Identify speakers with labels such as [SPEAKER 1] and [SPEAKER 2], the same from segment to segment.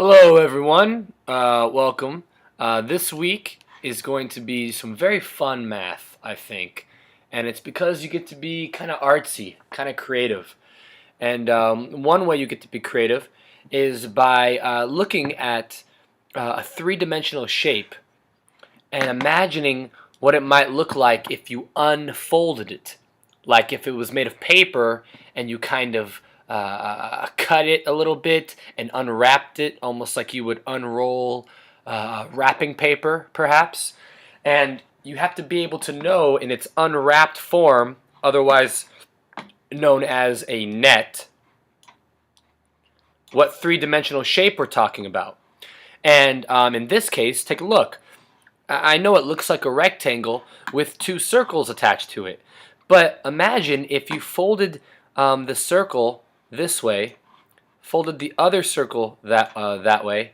[SPEAKER 1] Hello, everyone. Welcome. This week is going to be some very fun math, I think, and it's because you get to be kind of artsy, kind of creative. And one way you get to be creative is by looking at a three-dimensional shape and imagining what it might look like if you unfolded it. Like if it was made of paper and you kind of cut it a little bit and unwrapped it, almost like you would unroll wrapping paper, perhaps. And you have to be able to know in its unwrapped form, otherwise known as a net, what three-dimensional shape we're talking about. And in this case, take a look. I know it looks like a rectangle with two circles attached to it. But imagine if you folded the circle this way, folded the other circle that way,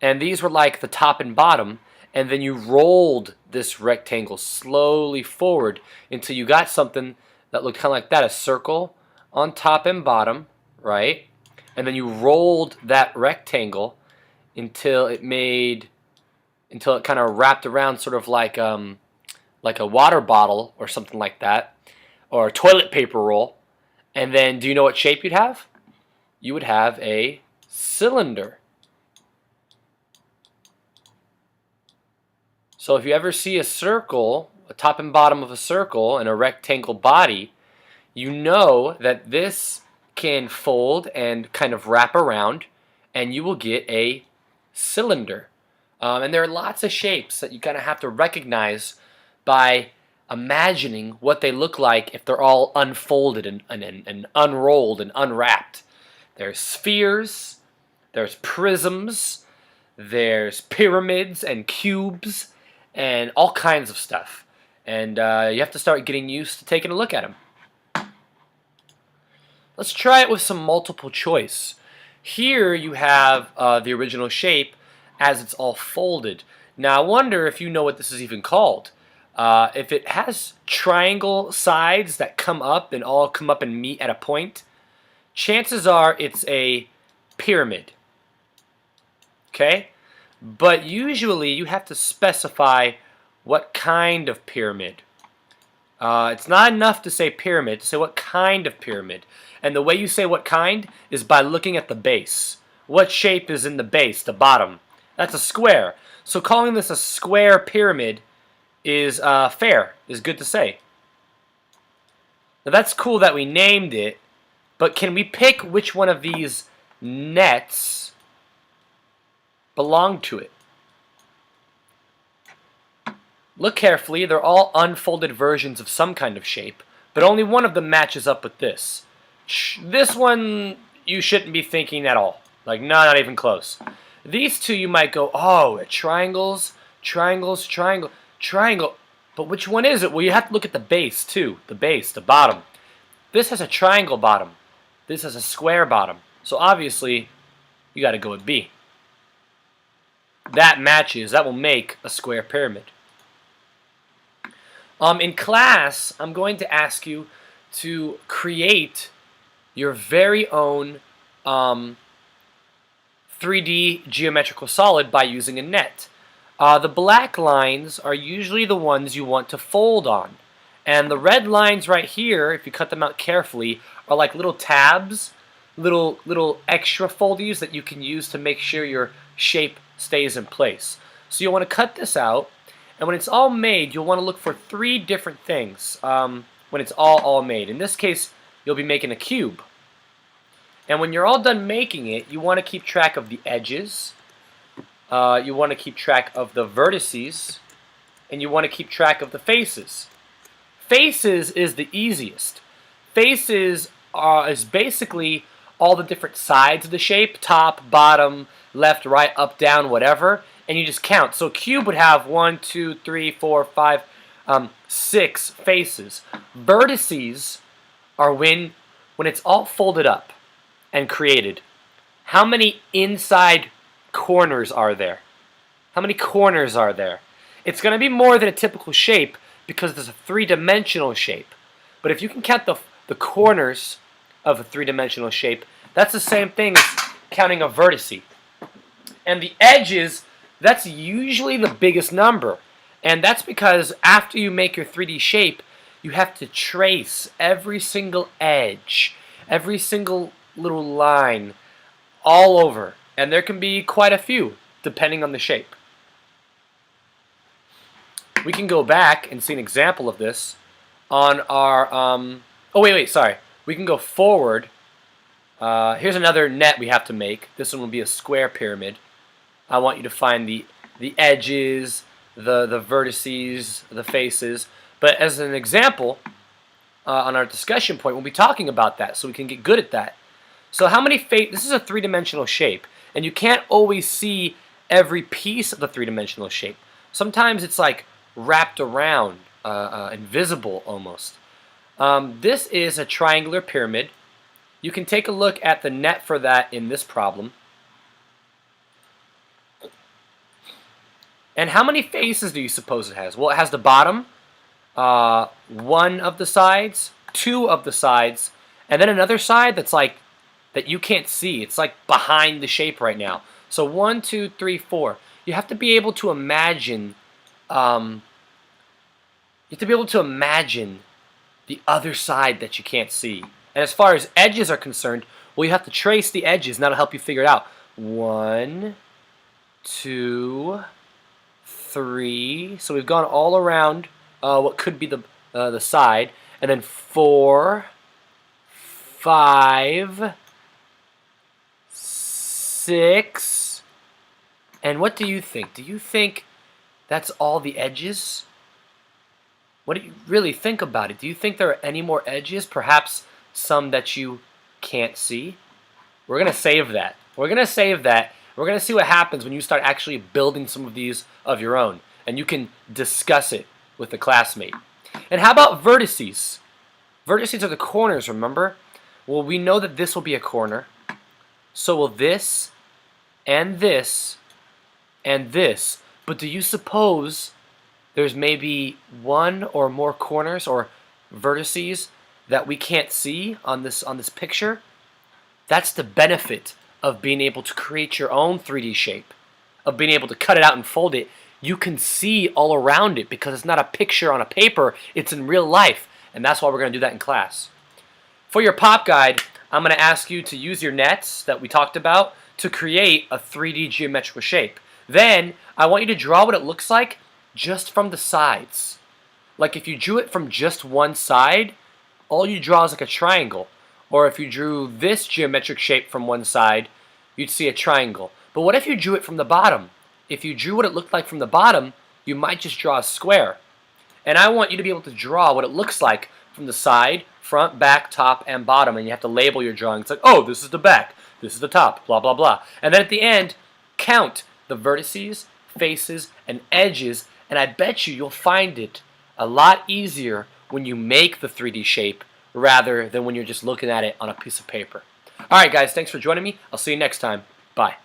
[SPEAKER 1] and these were like the top and bottom, and then you rolled this rectangle slowly forward until you got something that looked kind of like that, a circle on top and bottom, right? And then you rolled that rectangle until it kind of wrapped around sort of like a water bottle or something like that, or a toilet paper roll. And then do you know what shape you'd have? You would have a cylinder. So if you ever see a circle, a top and bottom of a circle and a rectangle body, you know that this can fold and kind of wrap around, and you will get a cylinder. And there are lots of shapes that you kind of have to recognize by imagining what they look like if they're all unfolded and unrolled and unwrapped. There's spheres, there's prisms, there's pyramids and cubes, and all kinds of stuff. And you have to start getting used to taking a look at them. Let's try it with some multiple choice. Here you have the original shape as it's all folded. Now I wonder if you know what this is even called. If it has triangle sides that come up and all come up and meet at a point, chances are it's a pyramid. Okay? But usually you have to specify what kind of pyramid. It's not enough to say pyramid, to say what kind of pyramid. And the way you say what kind is by looking at the base. What shape is in the base, the bottom? That's a square. So calling this a square pyramid is fair, is good to say. Now that's cool that we named it, but can we pick which one of these nets belong to it? Look carefully, they're all unfolded versions of some kind of shape, but only one of them matches up with this. This one you shouldn't be thinking at all. Like, no, not even close. These two you might go, oh, triangles, triangles, triangle. Triangle, but which one is it? Well, you have to look at the base too. The base, the bottom. This has a triangle bottom. This has a square bottom. So obviously, you got to go with B. That matches. That will make a square pyramid. In class, I'm going to ask you to create your very own 3D geometrical solid by using a net. The black lines are usually the ones you want to fold on. And the red lines right here, if you cut them out carefully, are like little tabs, little extra foldies that you can use to make sure your shape stays in place. So you'll want to cut this out, and when it's all made, you'll want to look for three different things when it's all made. In this case, you'll be making a cube. And when you're all done making it, you want to keep track of the edges. You want to keep track of the vertices, and you want to keep track of the faces. Faces is the easiest. Faces is basically all the different sides of the shape, top, bottom, left, right, up, down, whatever, and you just count. So a cube would have 1, 2, 3, 4, 5, 6 faces. Vertices are when it's all folded up and created. How many inside corners are there? How many corners are there? It's going to be more than a typical shape because there's a three-dimensional shape. But if you can count the corners of a three-dimensional shape, that's the same thing as counting a vertice. And the edges, that's usually the biggest number. And that's because after you make your 3D shape, you have to trace every single edge, every single little line, all over. And there can be quite a few, depending on the shape. We can go back and see an example of this on our, oh wait, sorry. We can go forward. Here's another net we have to make. This one will be a square pyramid. I want you to find the edges, the vertices, the faces. But as an example, on our discussion point, we'll be talking about that so we can get good at that. So how many this is a three-dimensional shape, and you can't always see every piece of the three-dimensional shape. Sometimes it's like wrapped around, invisible almost. This is a triangular pyramid. You can take a look at the net for that in this problem. And how many faces do you suppose it has? Well, it has the bottom, one of the sides, two of the sides, and then another side that's like, that you can't see. It's like behind the shape right now. So 1, 2, 3, 4. You have to be able to imagine, the other side that you can't see. And as far as edges are concerned, well, you have to trace the edges, and that'll help you figure it out. 1, 2, 3. So we've gone all around what could be the side, and then 4, 5, 6. And what do you think? Do you think that's all the edges? What do you really think about it? Do you think there are any more edges? Perhaps some that you can't see? We're going to save that. We're going to save that. We're going to see what happens when you start actually building some of these of your own. And you can discuss it with a classmate. And how about vertices? Vertices are the corners, remember? Well, we know that this will be a corner. So will this, and this, and this. But do you suppose there's maybe one or more corners or vertices that we can't see on this picture? That's the benefit of being able to create your own 3D shape, of being able to cut it out and fold it. You can see all around it because it's not a picture on a paper, it's in real life. And that's why we're going to do that in class. For your pop guide, I'm going to ask you to use your nets that we talked about to create a 3D geometrical shape. Then I want you to draw what it looks like just from the sides. Like if you drew it from just one side, all you draw is like a triangle. Or if you drew this geometric shape from one side, you'd see a triangle. But what if you drew it from the bottom? If you drew what it looked like from the bottom, you might just draw a square. And I want you to be able to draw what it looks like from the side, front, back, top, and bottom. And you have to label your drawing. It's like, oh, this is the back, this is the top, blah, blah, blah. And then at the end, count the vertices, faces, and edges. And I bet you'll find it a lot easier when you make the 3D shape rather than when you're just looking at it on a piece of paper. All right, guys, thanks for joining me. I'll see you next time. Bye.